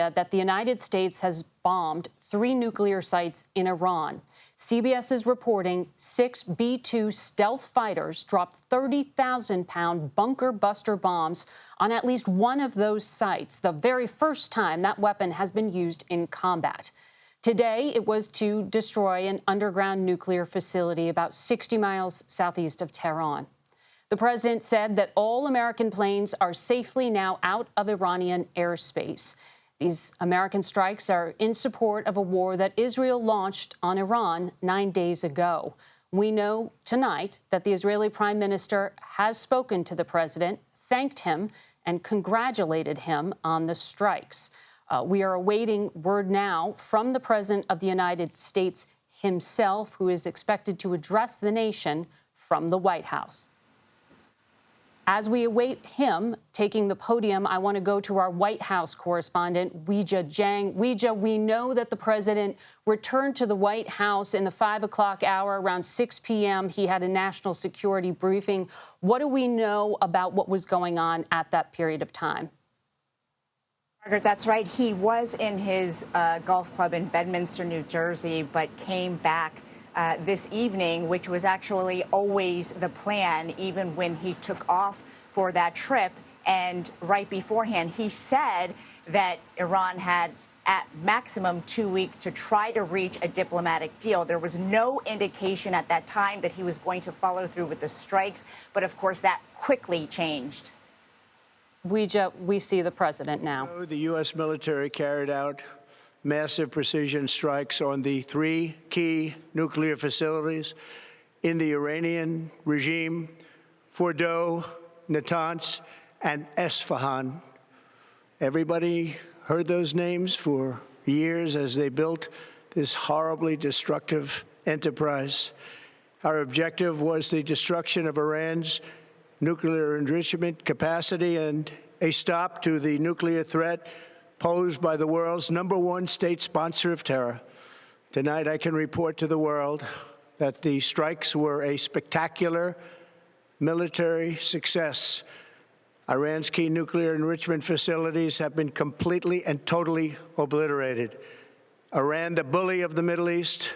media that the United States has bombed 3 nuclear sites in Iran. CBS is reporting 6 B-2 stealth fighters dropped 30,000-pound bunker buster bombs on at least one of those sites, the very first time that weapon has been used in combat. Today, it was to destroy an underground nuclear facility about 60 miles southeast of Tehran. The president said that all American planes are safely now out of Iranian airspace. These American strikes are in support of a war that Israel launched on Iran 9 days ago. We know tonight that the Israeli prime minister has spoken to the president, thanked him, and congratulated him on the strikes. We are awaiting word now from the President of the United States himself, who is expected to address the nation from the White House. As we await him taking the podium, I want to go to our White House correspondent, Weijia Jiang. Weijia, we know that the president returned to the White House in the 5 o'clock hour, around 6 p.m. He had a national security briefing. What do we know about what was going on at that period of time? Margaret, that's right. He was in his golf club in Bedminster, New Jersey, but came back this evening, which was actually always the plan, even when he took off for that trip. And right beforehand, he said that Iran had at maximum 2 weeks to try to reach a diplomatic deal. There was no indication at that time that he was going to follow through with the strikes. But of course, that quickly changed. We see the president now. The U.S. military carried out massive precision strikes on the 3 key nuclear facilities in the Iranian regime: Fordow, Natanz, and Esfahan. Everybody heard those names for years as they built this horribly destructive enterprise. Our objective was the destruction of Iran's nuclear enrichment capacity and a stop to the nuclear threat posed by the world's #1 state sponsor of terror. Tonight, I can report to the world that the strikes were a spectacular military success. Iran's key nuclear enrichment facilities have been completely and totally obliterated. Iran, the bully of the Middle East,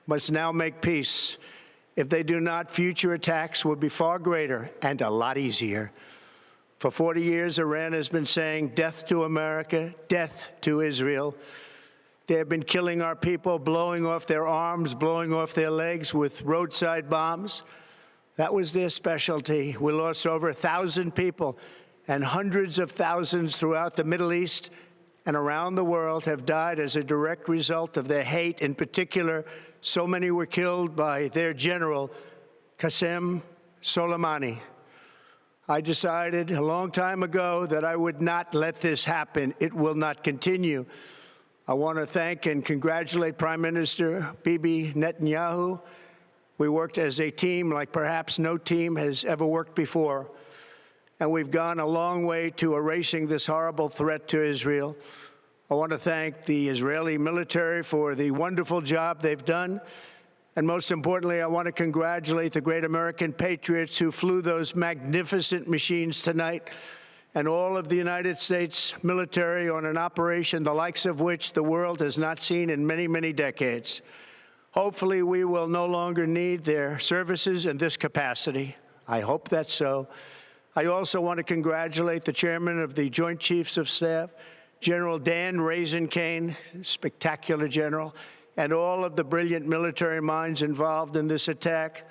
must now make peace. If they do not, future attacks will be far greater and a lot easier. For 40 years, Iran has been saying death to America, death to Israel. They have been killing our people, blowing off their arms, blowing off their legs with roadside bombs. That was their specialty. We lost over 1,000 people, and hundreds of thousands throughout the Middle East and around the world have died as a direct result of their hate. In particular, so many were killed by their general, Qasem Soleimani. I decided a long time ago that I would not let this happen. It will not continue. I want to thank and congratulate Prime Minister Bibi Netanyahu. We worked as a team like perhaps no team has ever worked before. And we've gone a long way to erasing this horrible threat to Israel. I want to thank the Israeli military for the wonderful job they've done. And most importantly, I want to congratulate the great American patriots who flew those magnificent machines tonight, and all of the United States military on an operation the likes of which the world has not seen in many, many decades. Hopefully, we will no longer need their services in this capacity. I hope that's so. I also want to congratulate the chairman of the Joint Chiefs of Staff, General Dan Raising-Kane, spectacular general, and all of the brilliant military minds involved in this attack.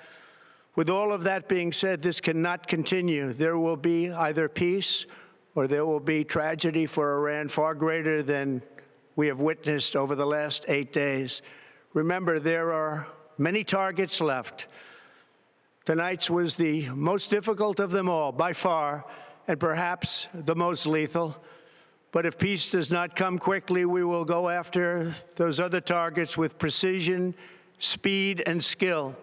With all of that being said, this cannot continue. There will be either peace or there will be tragedy for Iran far greater than we have witnessed over the last 8 days. Remember, there are many targets left. Tonight's was the most difficult of them all, by far, and perhaps the most lethal. But if peace does not come quickly, we will go after those other targets with precision, speed, and skill.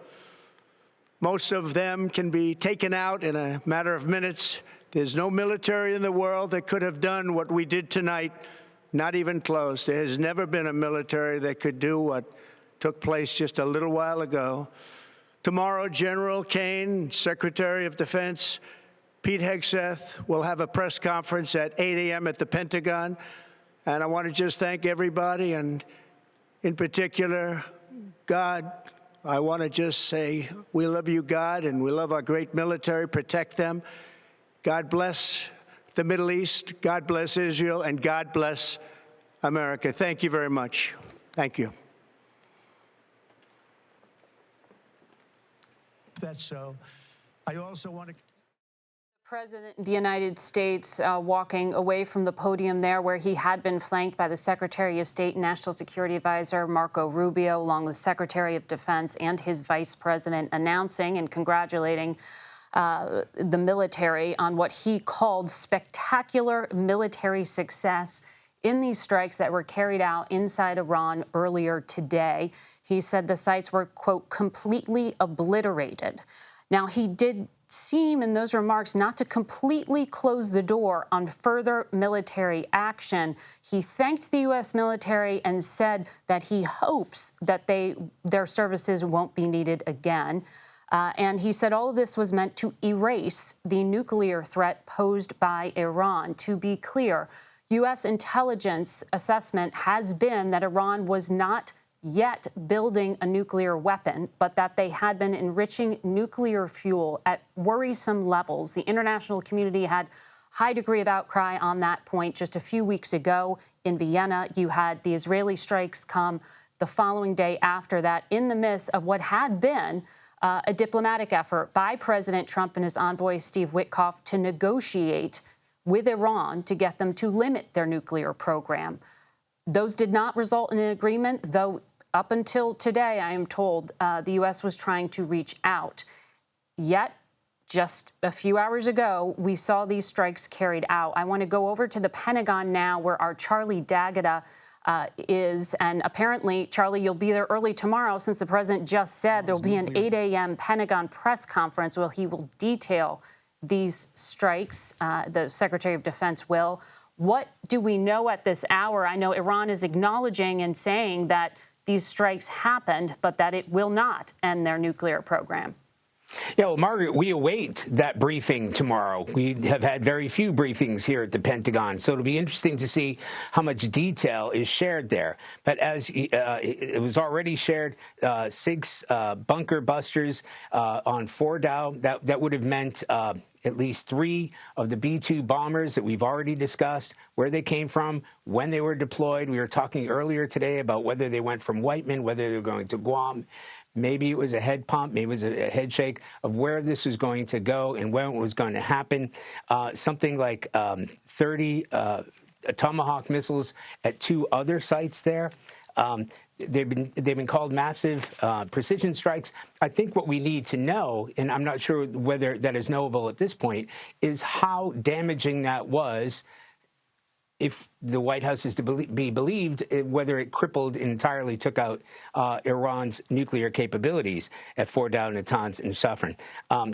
Most of them can be taken out in a matter of minutes. There's no military in the world that could have done what we did tonight, not even close. There has never been a military that could do what took place just a little while ago. Tomorrow, General Kane, Secretary of Defense, Pete Hegseth will have a press conference at 8 a.m. at the Pentagon, And I want to just thank everybody, and in particular, God. I want to just say we love you, God, and we love our great military. Protect them. God bless the Middle East. God bless Israel, and God bless America. Thank you very much. Thank you. That's so. I also want to. President of the United States walking away from the podium there, where he had been flanked by the Secretary of State and National Security Advisor Marco Rubio, along with Secretary of Defense and his vice president, announcing and congratulating the military on what he called spectacular military success in these strikes that were carried out inside Iran earlier today. He said the sites were, quote, completely obliterated. Now, he did seem in those remarks not to completely close the door on further military action. He thanked the U.S. military and said that he hopes that their services won't be needed again. And he said all of this was meant to erase the nuclear threat posed by Iran. To be clear, U.S. intelligence assessment has been that Iran was not yet building a nuclear weapon, but that they had been enriching nuclear fuel at worrisome levels. The international community had high degree of outcry on that point. Just a few weeks ago in Vienna, you had the Israeli strikes come the following day after that, in the midst of what had been a diplomatic effort by President Trump and his envoy, Steve Witkoff, to negotiate with Iran to get them to limit their nuclear program. Those did not result in an agreement, though up until today, I am told, the U.S. was trying to reach out. Yet, just a few hours ago, we saw these strikes carried out. I want to go over to the Pentagon now, where our Charlie D'Agata is. And apparently, Charlie, you'll be there early tomorrow, since the president just said there will be an 8 a.m. Pentagon press conference where he will detail these strikes. The Secretary of Defense will. What do we know at this hour? I know Iran is acknowledging and saying that these strikes happened, but that it will not end their nuclear program. Yeah, well, Margaret, we await that briefing tomorrow. We have had very few briefings here at the Pentagon, so it'll be interesting to see how much detail is shared there. But as it was already shared, 6 bunker busters on Fordow, that would have meant at least 3 of the B-2 bombers that we've already discussed, where they came from, when they were deployed. We were talking earlier today about whether they went from Whiteman, whether they were going to Guam. Maybe it was a head pump, maybe it was a head shake of where this was going to go and when it was going to happen. Something like 30 Tomahawk missiles at 2 other sites there. They've been called massive precision strikes. I think what we need to know, and I'm not sure whether that is knowable at this point, is how damaging that was, if the White House is to be believed, whether it crippled and entirely took out Iran's nuclear capabilities at Fordow, Natanz, and Safran.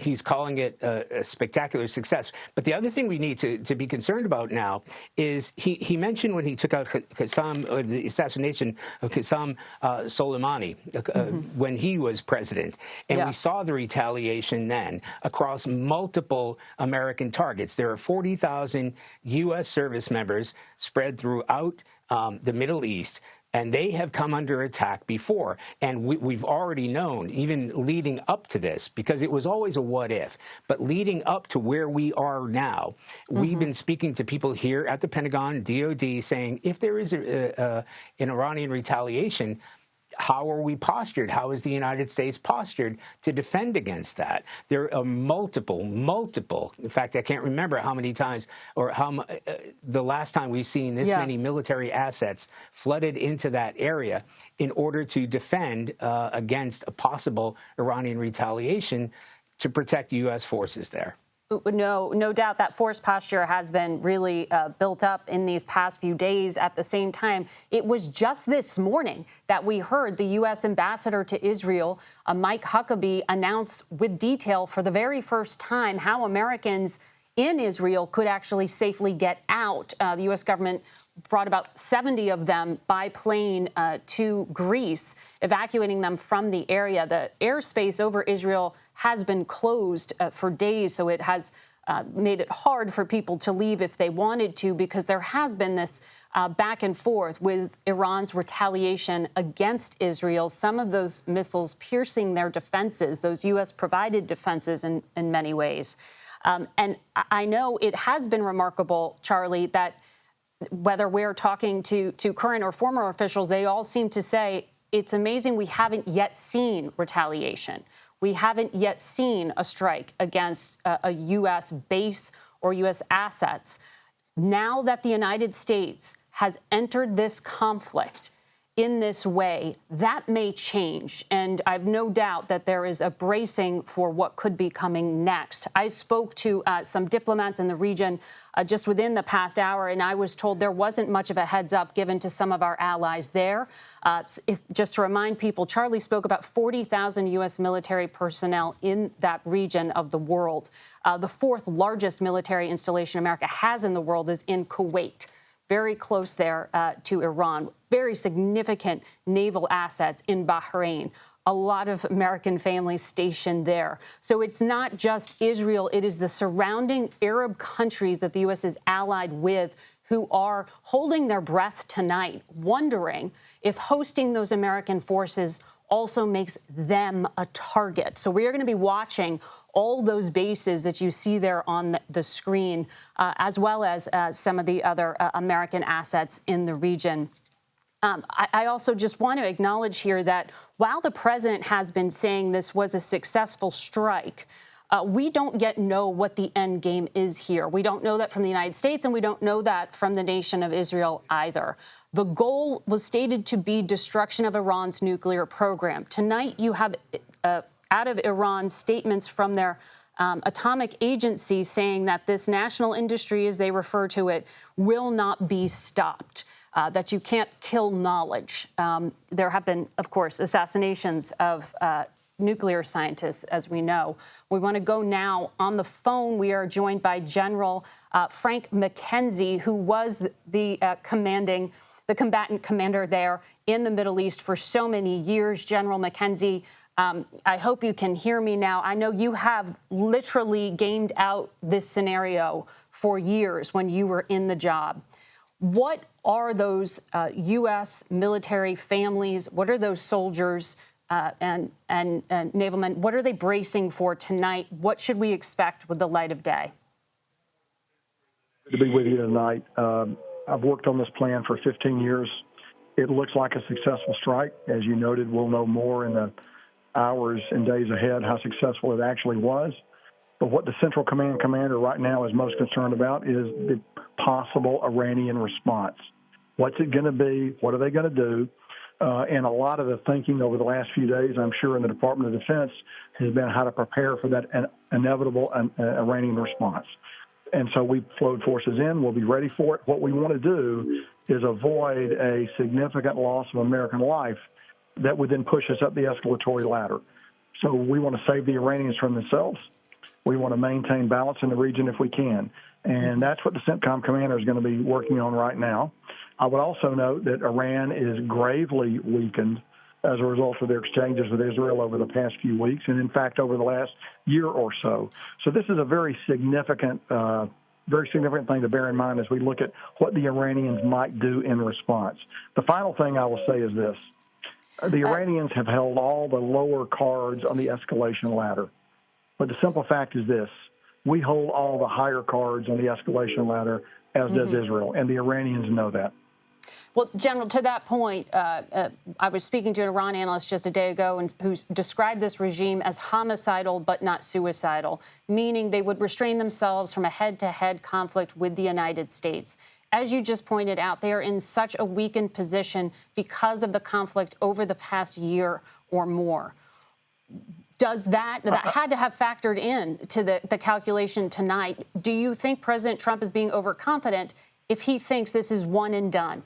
He's calling it a spectacular success. But the other thing we need to be concerned about now is he mentioned when he took out Qassam, or the assassination of Qassam Soleimani when he was president. And we saw the retaliation then across multiple American targets. There are 40,000 U.S. service members spread throughout the Middle East, and they have come under attack before. And we've already known, even leading up to this, because it was always a what if, but leading up to where we are now, we've been speaking to people here at the Pentagon, DOD, saying if there is an Iranian retaliation, how are we postured? How is the United States postured to defend against that? There are multiple. In fact, I can't remember how many times or how the last time we've seen this many military assets flooded into that area in order to defend against a possible Iranian retaliation to protect U.S. forces there. No doubt that force posture has been really built up in these past few days. At the same time, it was just this morning that we heard the U.S. ambassador to Israel, Mike Huckabee, announce with detail for the very first time how Americans in Israel could actually safely get out. The U.S. government brought about 70 of them by plane to Greece, evacuating them from the area. The airspace over Israel has been closed for days, so it has made it hard for people to leave if they wanted to, because there has been this back and forth with Iran's retaliation against Israel, some of those missiles piercing their defenses, those U.S.-provided defenses in many ways. And I know it has been remarkable, Charlie, that whether we're talking to current or former officials, they all seem to say it's amazing we haven't yet seen retaliation. We haven't yet seen a strike against a U.S. base or U.S. assets. Now that the United States has entered this conflict in this way, that may change. And I have no doubt that there is a bracing for what could be coming next. I spoke to some diplomats in the region just within the past hour, and I was told there wasn't much of a heads up given to some of our allies there. Just to remind people, Charlie spoke about 40,000 U.S. military personnel in that region of the world. The fourth largest military installation America has in the world is in Kuwait, very close there to Iran. Very significant naval assets in Bahrain. A lot of American families stationed there. So it's not just Israel, it is the surrounding Arab countries that the U.S. is allied with who are holding their breath tonight, wondering if hosting those American forces also makes them a target. So we are going to be watching all those bases that you see there on the screen, as well as some of the other American assets in the region. I also just want to acknowledge here that while the president has been saying this was a successful strike, we don't yet know what the end game is here. We don't know that from the United States, and we don't know that from the nation of Israel either. The goal was stated to be destruction of Iran's nuclear program. Tonight, you have out of Iran statements from their atomic agency saying that this national industry, as they refer to it, will not be stopped. That you can't kill knowledge. There have been, of course, assassinations of nuclear scientists, as we know. We want to go now on the phone. We are joined by General Frank McKenzie, who was the combatant commander there in the Middle East for so many years. General McKenzie, I hope you can hear me now. I know you have literally gamed out this scenario for years when you were in the job. What are those U.S. military families? What are those soldiers and naval men? What are they bracing for tonight? What should we expect with the light of day? To be with you tonight. I've worked on this plan for 15 years. It looks like a successful strike. As you noted, we'll know more in the hours and days ahead how successful it actually was. But what the Central Command commander right now is most concerned about is the possible Iranian response. What's it going to be? What are they going to do? And a lot of the thinking over the last few days, I'm sure, in the Department of Defense has been how to prepare for that inevitable Iranian response. And so we flowed forces in. We'll be ready for it. What we want to do is avoid a significant loss of American life that would then push us up the escalatory ladder. So we want to save the Iranians from themselves. We want to maintain balance in the region if we can. And that's what the CENTCOM commander is going to be working on right now. I would also note that Iran is gravely weakened as a result of their exchanges with Israel over the past few weeks, and in fact over the last year or so. So this is a very significant thing to bear in mind as we look at what the Iranians might do in response. The final thing I will say is this. The Iranians have held all the lower cards on the escalation ladder. But the simple fact is this. We hold all the higher cards on the escalation ladder, as does Israel, and the Iranians know that. Well, General, to that point, I was speaking to an Iran analyst just a day ago who described this regime as homicidal but not suicidal, meaning they would restrain themselves from a head-to-head conflict with the United States. As you just pointed out, they are in such a weakened position because of the conflict over the past year or more. Does that had to have factored in to the calculation tonight? Do you think President Trump is being overconfident if he thinks this is one and done?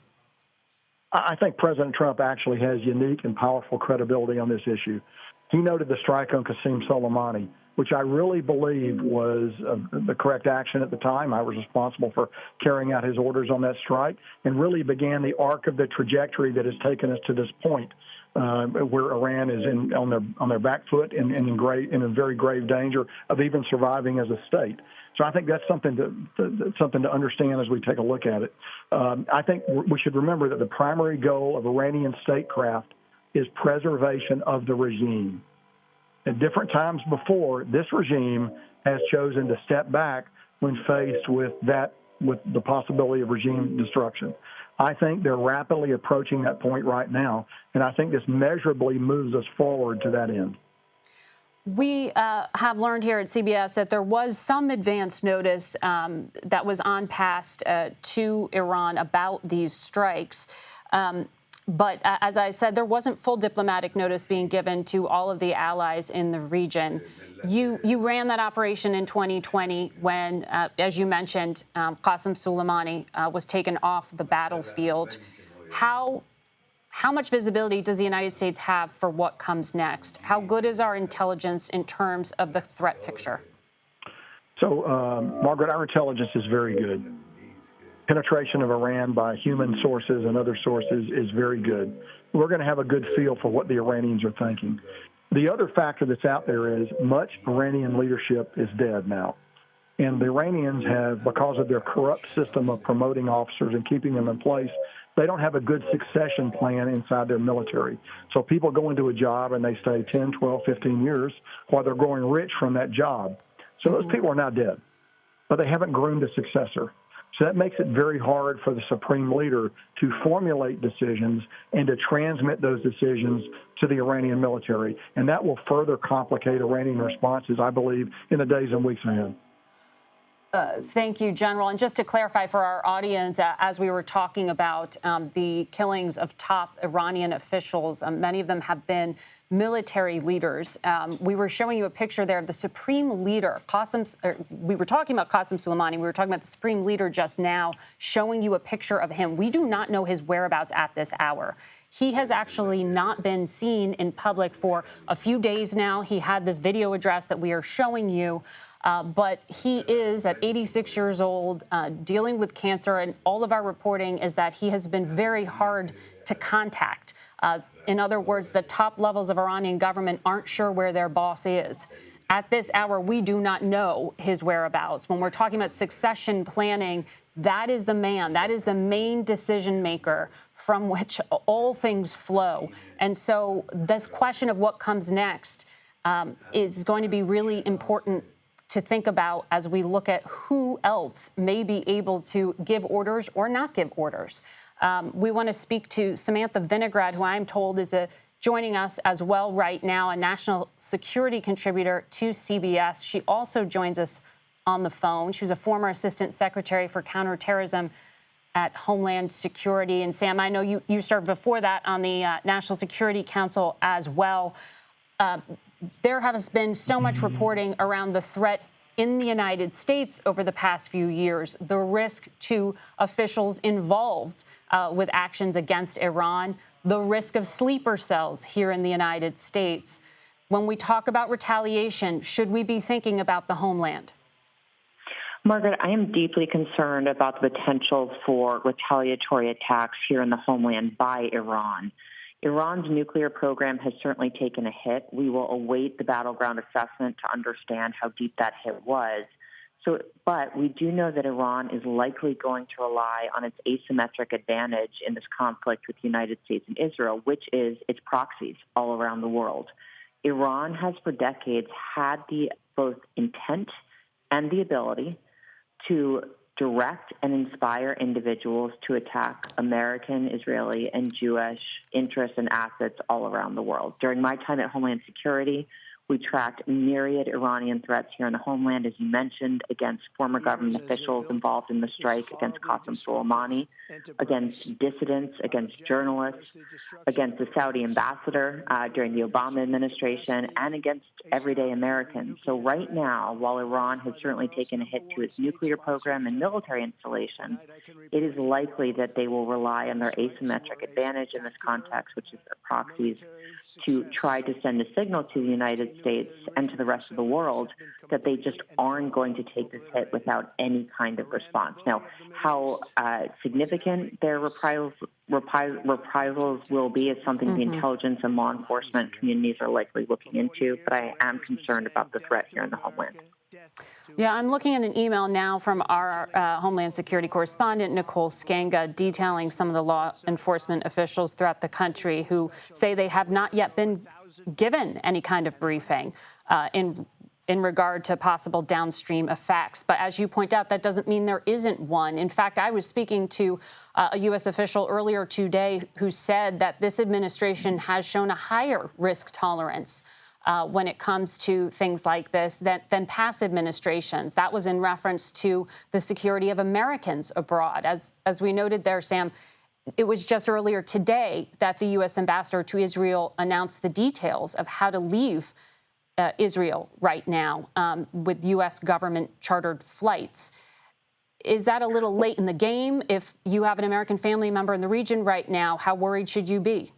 I think President Trump actually has unique and powerful credibility on this issue. He noted the strike on Qasem Soleimani, which I really believe was the correct action at the time. I was responsible for carrying out his orders on that strike and really began the arc of the trajectory that has taken us to this point. Where Iran is on their back foot and in a very grave danger of even surviving as a state. So I think that's something to understand as we take a look at it. I think we should remember that the primary goal of Iranian statecraft is preservation of the regime. At different times before, this regime has chosen to step back when faced with the possibility of regime destruction. I think they're rapidly approaching that point right now, and I think this measurably moves us forward to that end. We have learned here at CBS that there was some advance notice that was on passed to Iran about these strikes. But as I said, there wasn't full diplomatic notice being given to all of the allies in the region. You ran that operation in 2020 when, as you mentioned, Qasem Soleimani was taken off the battlefield. How much visibility does the United States have for what comes next? How good is our intelligence in terms of the threat picture? So, Margaret, our intelligence is very good. Penetration of Iran by human sources and other sources is very good. We're going to have a good feel for what the Iranians are thinking. The other factor that's out there is much Iranian leadership is dead now. And the Iranians have, because of their corrupt system of promoting officers and keeping them in place, they don't have a good succession plan inside their military. So people go into a job and they stay 10, 12, 15 years while they're growing rich from that job. So those people are now dead, but they haven't groomed a successor. So that makes it very hard for the supreme leader to formulate decisions and to transmit those decisions to the Iranian military. And that will further complicate Iranian responses, I believe, in the days and weeks ahead. Thank you, General. And just to clarify for our audience, as we were talking about the killings of top Iranian officials, many of them have been military leaders. We were showing you a picture there of the supreme leader, we were talking about Qasem Soleimani. We were talking about the supreme leader just now, showing you a picture of him. We do not know his whereabouts at this hour. He has actually not been seen in public for a few days now. He had this video address that we are showing you. But he is at 86 years old, dealing with cancer, and all of our reporting is that he has been very hard to contact. In other words, the top levels of Iranian government aren't sure where their boss is. At this hour, we do not know his whereabouts. When we're talking about succession planning, that is the man, that is the main decision maker from which all things flow. And so this question of what comes next is going to be really important to think about as we look at who else may be able to give orders or not give orders. We want to speak to Samantha Vinograd, who I'm told is joining us as well right now, a national security contributor to CBS. She also joins us on the phone. She was a former assistant secretary for counterterrorism at Homeland Security. And Sam, I know you served before that on the National Security Council as well. There has been so much reporting around the threat in the United States over the past few years, the risk to officials involved with actions against Iran, the risk of sleeper cells here in the United States. When we talk about retaliation, should we be thinking about the homeland? Margaret, I am deeply concerned about the potential for retaliatory attacks here in the homeland by Iran. Iran's nuclear program has certainly taken a hit. We will await the battleground assessment to understand how deep that hit was. But we do know that Iran is likely going to rely on its asymmetric advantage in this conflict with the United States and Israel, which is its proxies all around the world. Iran has for decades had both intent and the ability to direct and inspire individuals to attack American, Israeli, and Jewish interests and assets all around the world. During my time at Homeland Security, we tracked myriad Iranian threats here in the homeland, as you mentioned, against former government officials involved in the strike against Qasem Soleimani, against dissidents, against journalists, against the Saudi ambassador during the Obama administration, and against everyday Americans. So right now, while Iran has certainly taken a hit to its nuclear program and military installation, it is likely that they will rely on their asymmetric advantage in this context, which is their proxies, to try to send a signal to the United States and to the rest of the world that they just aren't going to take this hit without any kind of response. Now, how significant their reprisals will be is something the intelligence and law enforcement communities are likely looking into, but I am concerned about the threat here in the homeland. Yeah, I'm looking at an email now from our Homeland Security correspondent, Nicole Skanga, detailing some of the law enforcement officials throughout the country who say they have not yet been given any kind of briefing in regard to possible downstream effects. But as you point out, that doesn't mean there isn't one. In fact, I was speaking to a U.S. official earlier today who said that this administration has shown a higher risk tolerance when it comes to things like this than past administrations. That was in reference to the security of Americans abroad. As we noted there, Sam, it was just earlier today that the U.S. ambassador to Israel announced the details of how to leave Israel right now with U.S. government chartered flights. Is that a little late in the game? If you have an American family member in the region right now, how worried should you be?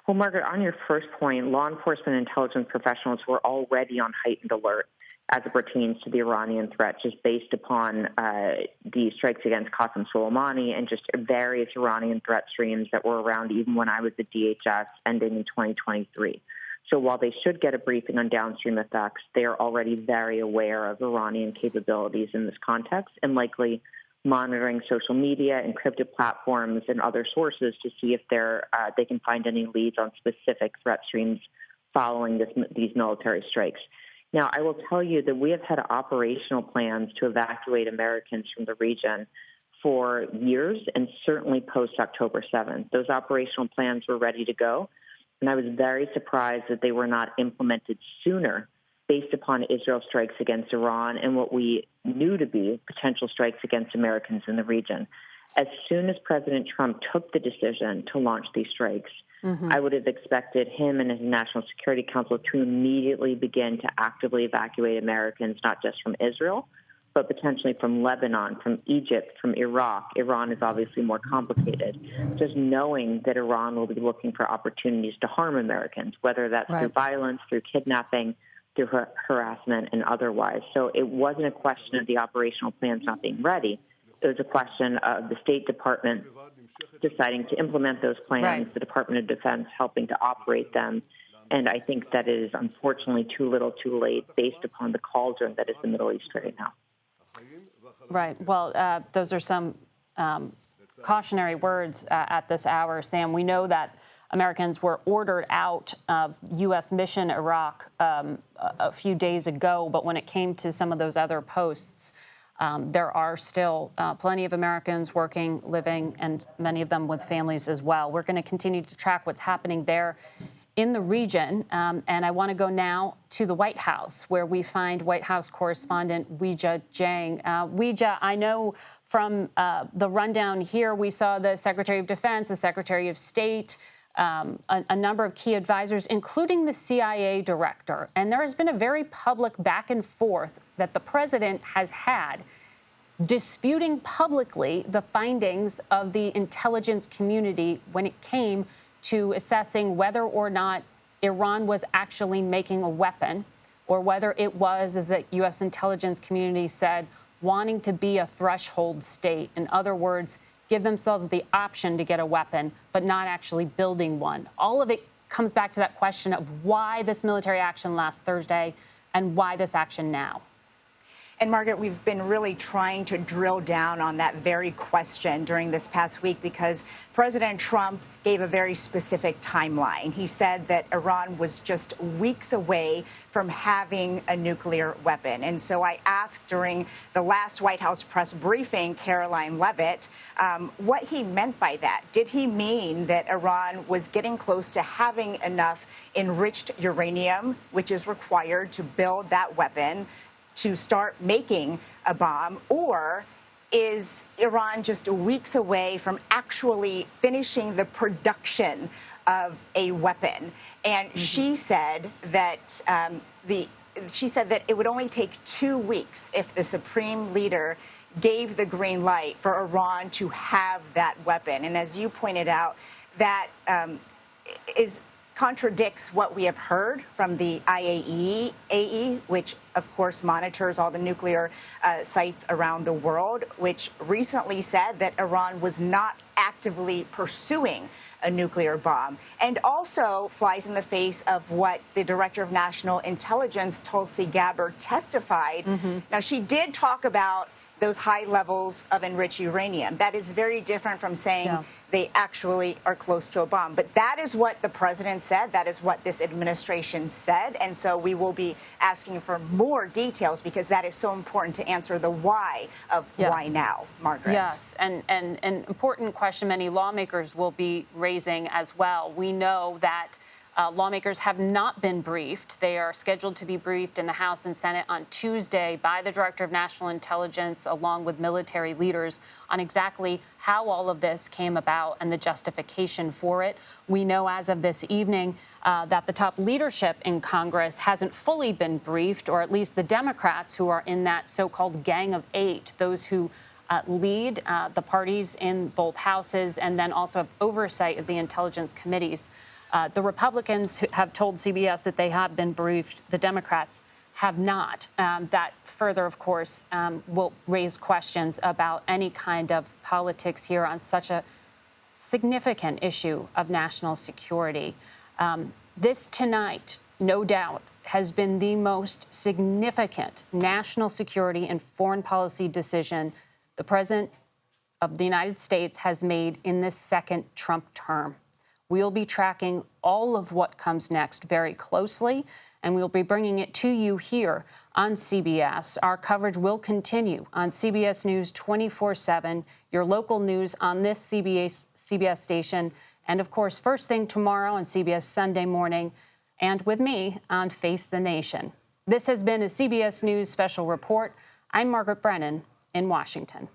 Well, Margaret, on your first point, law enforcement and intelligence professionals were already on heightened alert as it pertains to the Iranian threat, just based upon the strikes against Qasem Soleimani and just various Iranian threat streams that were around even when I was at DHS ending in 2023. So while they should get a briefing on downstream effects, they are already very aware of Iranian capabilities in this context and likely monitoring social media, encrypted platforms, and other sources to see if they can find any leads on specific threat streams following these military strikes. Now, I will tell you that we have had operational plans to evacuate Americans from the region for years, and certainly post-October 7th. Those operational plans were ready to go, and I was very surprised that they were not implemented sooner based upon Israel's strikes against Iran and what we knew to be potential strikes against Americans in the region. As soon as President Trump took the decision to launch these strikes, I would have expected him and his National Security Council to immediately begin to actively evacuate Americans, not just from Israel, but potentially from Lebanon, from Egypt, from Iraq. Iran is obviously more complicated. Just knowing that Iran will be looking for opportunities to harm Americans, whether that's through violence, through kidnapping, through harassment, and otherwise. So it wasn't a question of the operational plans not being ready. It was a question of the State Department deciding to implement those plans, the Department of Defense helping to operate them. And I think that is unfortunately too little too late based upon the cauldron that is the Middle East right now. Right. Well, those are some cautionary words at this hour, Sam. We know that Americans were ordered out of U.S. mission Iraq a few days ago, but when it came to some of those other posts, there are still plenty of Americans working, living, and many of them with families as well. We're going to continue to track what's happening there in the region, and I want to go now to the White House, where we find White House correspondent Weijia Jiang. Weijia, I know from the rundown here, we saw the Secretary of Defense, the Secretary of State, a number of key advisors, including the CIA director. And there has been a very public back and forth that the president has had disputing publicly the findings of the intelligence community when it came to assessing whether or not Iran was actually making a weapon, or whether it was, as the U.S. intelligence community said, wanting to be a threshold state. In other words, give themselves the option to get a weapon, but not actually building one. All of it comes back to that question of why this military action last Thursday and why this action now. And Margaret, we've been really trying to drill down on that very question during this past week because President Trump gave a very specific timeline. He said that Iran was just weeks away from having a nuclear weapon. And so I asked during the last White House press briefing, Caroline Leavitt, what he meant by that. Did he mean that Iran was getting close to having enough enriched uranium, which is required to build that weapon, to start making a bomb, or is Iran just weeks away from actually finishing the production of a weapon? And she said that it would only take 2 weeks if the supreme leader gave the green light for Iran to have that weapon. And as you pointed out, that contradicts what we have heard from the IAEA, which of course monitors all the nuclear sites around the world, which recently said that Iran was not actively pursuing a nuclear bomb, and also flies in the face of what the Director of National Intelligence, Tulsi Gabbard, testified. Now, she did talk about those high levels of enriched uranium. That is very different from saying they actually are close to a bomb. But that is what the president said. That is what this administration said. And so we will be asking for more details because that is so important to answer the why of why now, Margaret. Yes, and an important question many lawmakers will be raising as well. We know that lawmakers have not been briefed. They are scheduled to be briefed in the House and Senate on Tuesday by the Director of National Intelligence, along with military leaders, on exactly how all of this came about and the justification for it. We know as of this evening that the top leadership in Congress hasn't fully been briefed, or at least the Democrats who are in that so-called Gang of Eight, those who lead the parties in both houses and then also have oversight of the intelligence committees. The Republicans have told CBS that they have been briefed. The Democrats have not. That further, of course, will raise questions about any kind of politics here on such a significant issue of national security. This tonight, no doubt, has been the most significant national security and foreign policy decision the President of the United States has made in this second Trump term. We'll be tracking all of what comes next very closely, and we'll be bringing it to you here on CBS. Our coverage will continue on CBS News 24/7, your local news on this CBS station, and of course, first thing tomorrow on CBS Sunday Morning, and with me on Face the Nation. This has been a CBS News special report. I'm Margaret Brennan in Washington.